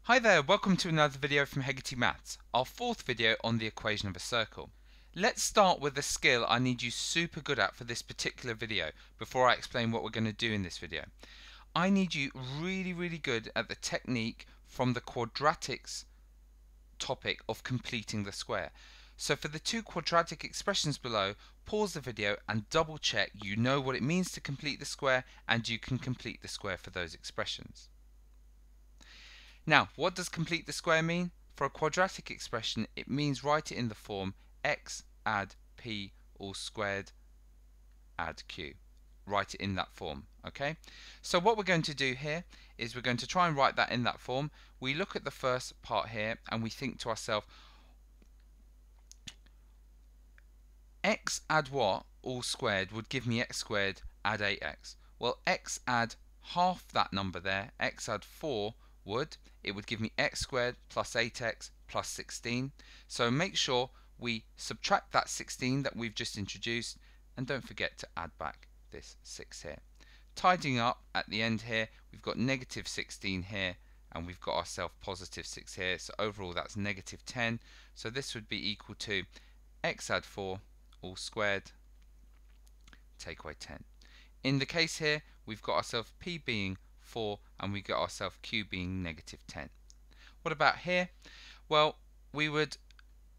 Hi there, welcome to another video from Hegarty Maths, our fourth video on the equation of a circle. Let's start with a skill I need you super good at for this particular video before I explain what we're going to do in this video. I need you really good at the technique from the quadratics topic of completing the square. So for the two quadratic expressions below, pause the video and double check you know what it means to complete the square and you can complete the square for those expressions. Now, what does complete the square mean? For a quadratic expression, it means write it in the form x add p all squared add q. Write it in that form, okay? So what we're going to do here is we're going to try and write that in that form. We look at the first part here and we think to ourselves, x add what all squared would give me x squared add 8x. Well, x add half that number there, x add 4 it would give me x squared plus 8x plus 16. So make sure we subtract that 16 that we've just introduced, and don't forget to add back this 6 here. Tidying up at the end here, we've got negative 16 here and we've got ourselves positive 6 here, so overall that's negative 10. So this would be equal to x add 4 all squared take away 10. In the case here, we've got ourselves p being 4 and we get ourselves q being negative 10. What about here? Well, we would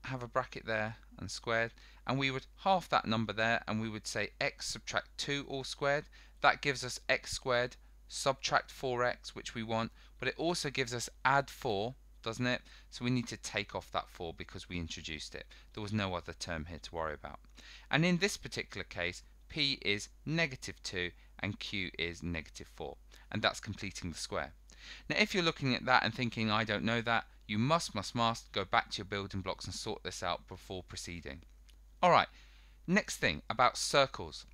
have a bracket there and squared, and we would half that number there and we would say x subtract 2 all squared. That gives us x squared subtract 4x, which we want, but it also gives us add 4, doesn't it? So we need to take off that 4 because we introduced it. There was no other term here to worry about. And in this particular case, p is negative 2 and q is negative 4, and that's completing the square. Now if you're looking at that and thinking I don't know that, you must go back to your building blocks and sort this out before proceeding. Alright, next thing about circles.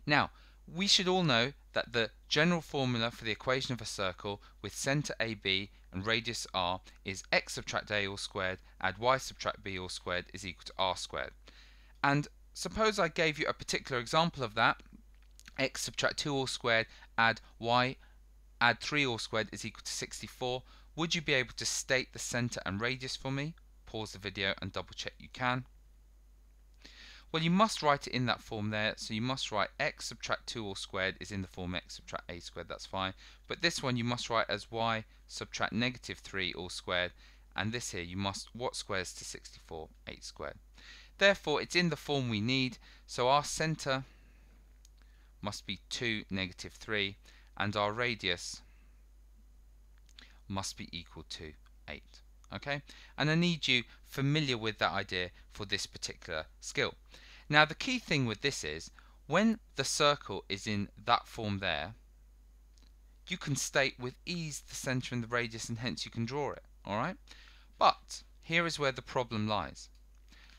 Now we should all know that the general formula for the equation of a circle with centre AB and radius r is x subtract a all squared add y subtract b all squared is equal to r squared. And suppose I gave you a particular example of that, x subtract 2 all squared add y add 3 all squared is equal to 64. Would you be able to state the centre and radius for me? Pause the video and double check you can. Well, you must write it in that form there, so you must write x subtract 2 all squared is in the form x subtract a squared, that's fine. But this one you must write as y subtract negative 3 all squared, and this here you must, what squares to 64? 8 squared. Therefore it's in the form we need, so our centre must be 2 negative 3 and our radius must be equal to 8. Okay, and I need you familiar with that idea for this particular skill. Now the key thing with this is when the circle is in that form there, you can state with ease the centre and the radius, and hence you can draw it. Alright, but here is where the problem lies.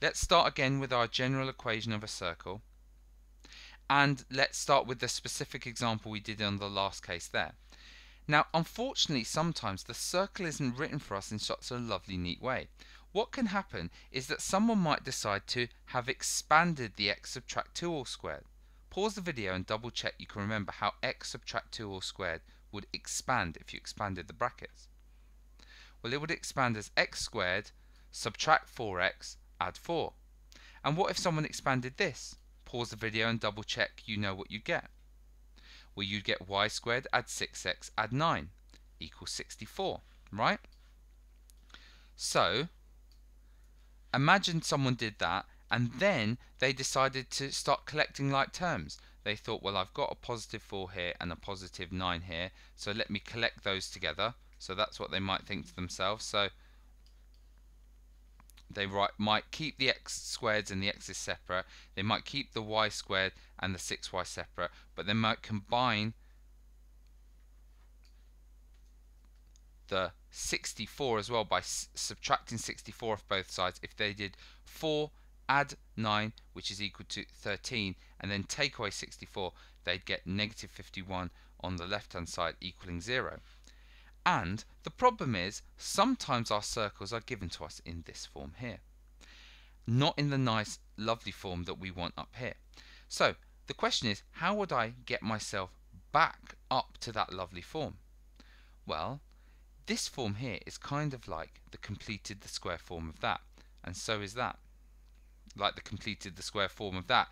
Let's start again with our general equation of a circle, and let's start with the specific example we did on the last case there. Now unfortunately sometimes the circle isn't written for us in such a lovely neat way. What can happen is that someone might decide to have expanded the x subtract 2 all squared. Pause the video and double check you can remember how x subtract 2 all squared would expand if you expanded the brackets. Well, it would expand as x squared subtract 4x add 4. And what if someone expanded this? Pause the video and double check you know what you get. Well, you'd get y squared add 6x add 9 equals 64, right? So imagine someone did that and then they decided to start collecting like terms. They thought, well, I've got a positive 4 here and a positive 9 here, so let me collect those together. So that's what they might think to themselves. So they might keep the x squareds and the x's separate. They might keep the y squared and the 6y separate, but they might combine the 64 as well by subtracting 64 off both sides. If they did 4 add 9, which is equal to 13, and then take away 64, they'd get negative 51 on the left hand side equaling 0. And the problem is sometimes our circles are given to us in this form here, not in the nice lovely form that we want up here. So the question is, how would I get myself back up to that lovely form? Well, This form here is kind of like the completed the square form of that, and so is that, like the completed the square form of that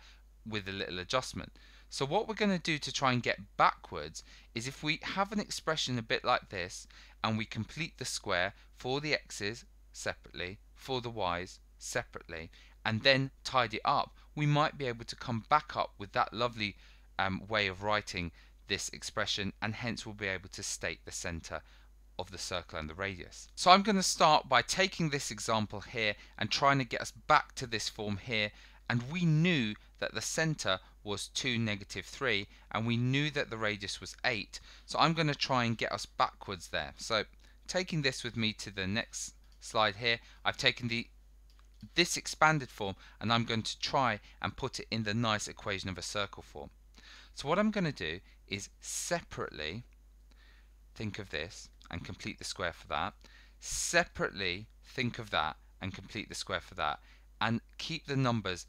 with a little adjustment. So what we're going to do to try and get backwards is, if we have an expression a bit like this and we complete the square for the x's separately, for the y's separately, and then tidy it up, we might be able to come back up with that lovely way of writing this expression, and hence we'll be able to state the center of the circle and the radius. So I'm going to start by taking this example here and trying to get us back to this form here, and we knew that the center was 2, -3, and we knew that the radius was 8, so I'm going to try and get us backwards there. So taking this with me to the next slide here, I've taken this expanded form and I'm going to try and put it in the nice equation of a circle form. So what I'm going to do is separately think of this and complete the square for that, separately think of that and complete the square for that, and keep the numbers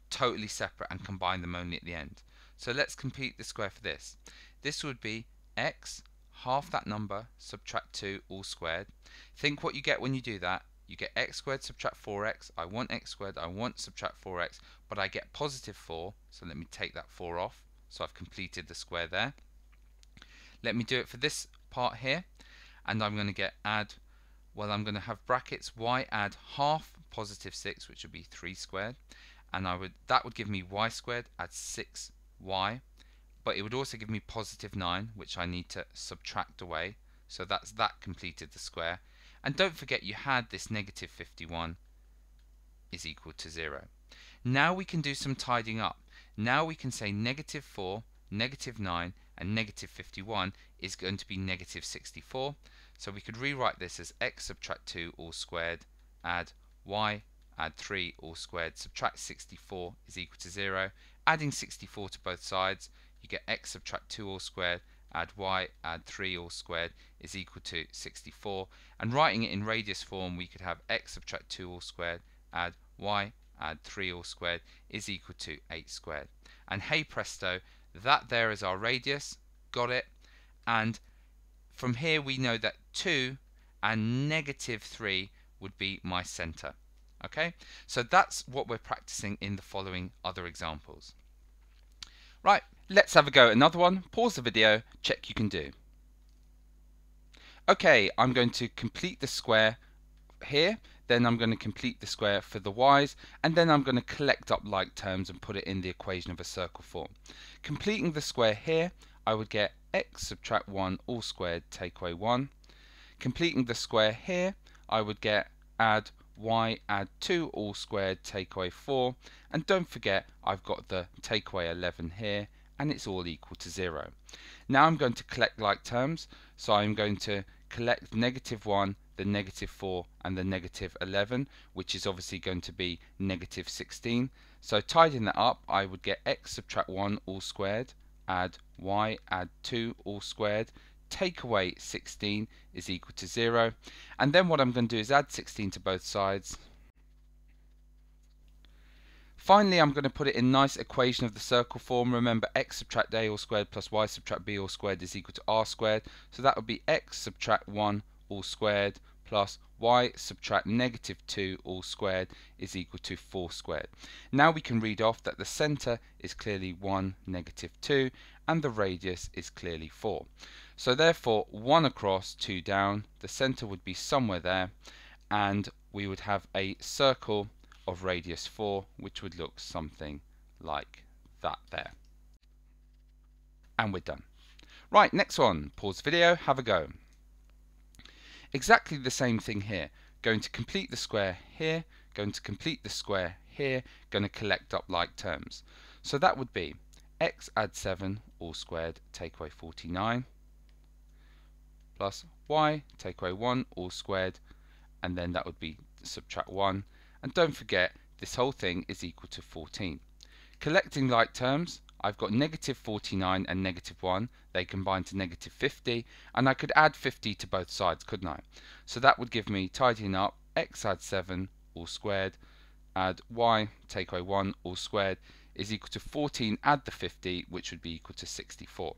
totally separate and combine them only at the end. So let's complete the square for this. This would be x, half that number, subtract 2, all squared. Think what you get when you do that. You get x squared subtract 4x. I want x squared, I want subtract 4x, but I get positive 4, so let me take that 4 off. So I've completed the square there. Let me do it for this part here, and I'm going to get add, well, I'm going to have brackets y add half positive 6, which would be 3 squared, and that would give me y squared add 6y, but it would also give me positive 9, which I need to subtract away, so that completed the square. And don't forget, you had this -51 is equal to 0. Now we can do some tidying up. Now we can say -4, -9 and -51 is going to be -64. So we could rewrite this as x subtract 2 all squared add y add 3 all squared subtract 64 is equal to 0. Adding 64 to both sides, you get x subtract 2 all squared add y add 3 all squared is equal to 64. And writing it in radius form, we could have x subtract 2 all squared add y add 3 all squared is equal to 8 squared. And hey presto, that there is our radius. Got it? And from here we know that 2 and -3 would be my center. Okay, so that's what we're practicing in the following other examples. Right, let's have a go at another one. Pause the video, check you can do. Okay, I'm going to complete the square here, then I'm going to complete the square for the y's, and then I'm going to collect up like terms and put it in the equation of a circle form. Completing the square here, I would get x subtract 1 all squared take away 1. Completing the square here, I would get add y add 2 all squared take away 4, and don't forget I've got the take away 11 here, and it's all equal to 0. Now I'm going to collect like terms, so I'm going to collect -1, the -4 and the -11, which is obviously going to be -16. So tidying that up, I would get x subtract 1 all squared add y add 2 all squared take away 16 is equal to 0. And then what I'm going to do is add 16 to both sides. Finally, I'm going to put it in nice equation of the circle form. Remember, x subtract a all squared plus y subtract b all squared is equal to r squared. So that would be x subtract 1 all squared plus y subtract -2 all squared is equal to 4 squared. Now we can read off that the center is clearly 1, -2, and the radius is clearly 4. So therefore, 1 across, 2 down, the center would be somewhere there, and we would have a circle of radius 4, which would look something like that there. And we're done. Right, next one. Pause the video, have a go. Exactly the same thing here. Going to complete the square here, going to complete the square here, going to collect up like terms. So that would be x add 7 all squared take away 49 plus y take away 1 all squared, and then that would be subtract 1. And don't forget, this whole thing is equal to 14. Collecting like terms, I've got -49 and -1. They combine to -50, and I could add 50 to both sides, couldn't I? So that would give me, tidying up, x add 7 all squared add y take away 1 all squared is equal to 14 add the 50, which would be equal to 64.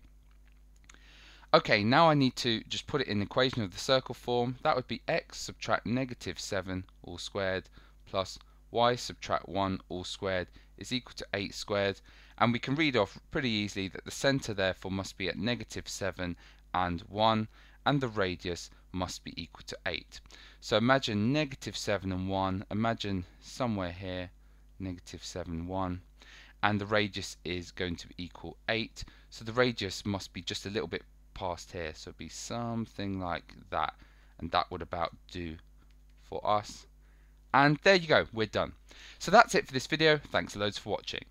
Okay, now I need to just put it in the equation of the circle form. That would be x subtract negative 7 all squared plus y subtract 1 all squared is equal to 8 squared. And we can read off pretty easily that the centre therefore must be at negative 7 and 1, and the radius must be equal to 8. So imagine negative 7 and 1, imagine somewhere here, negative 7, 1, and the radius is going to equal 8. So the radius must be just a little bit past here, so it'd be something like that, and that would about do for us. And there you go, we're done. So that's it for this video. Thanks loads for watching.